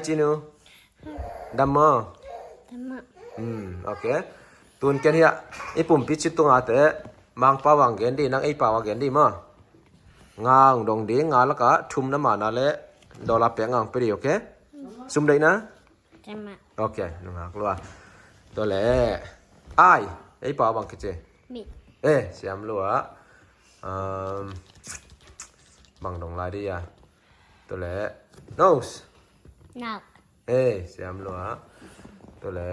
จีนูดัมมอ Tama. โอเคตุนแกนี่ไอปุ่มพิชิตตรงอาเตะมังปาวังเกนดีนังไอปาวังเกนดีมั้งงางดงดีงาแล้วก็ทุ่มน้ำมันนั่นแหละดอลลาร์เปียงงไปดิโอเคซุ่มได้นะ Tama. โอเคนึกออกแล้วตัวแหละไอปาวังกิเจ Mi. เสียมลัวบังดงลายดิยาตัวแหละ nose Now. เสียมลัวตัวแหละ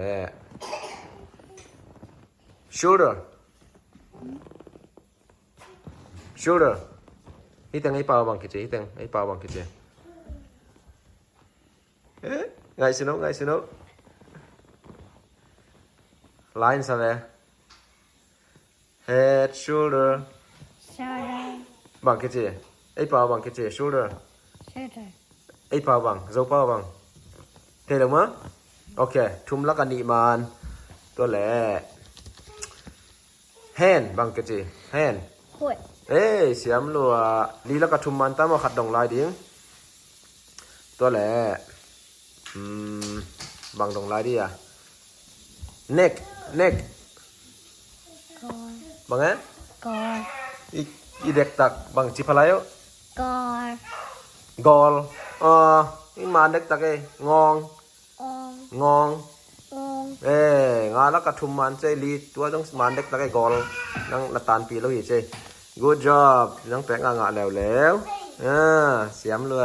shoulder hitang ay pawang kiche hitang ay pawang kiche ngay sino line sa le head shoulder Shoulder. bang kiche ay pawang kiche shoulder Shoulder. ay pawang zo pawang thế được không ok thum lắc anh đi man tôi lẽ hand bang kiche hand Foot. เสียมลัวลีแล้วก็ทุมมันตั้มมาขัดดองลายดิ้งตัวแหละบังดองลายดิอ่ะ neck Gore. บังไง Gore. อีเด็กตักบังจิพลาย Gore. กอลนี่มาเด็กตักงอง Ong. งอง Ong. งาแล้วก็ทุมมันใจลีตัวต้องมาเด็กตักกอลนั่งละตานปีแล้วอีเจgood job นั่งแปะงางะแล้วเสียมลัว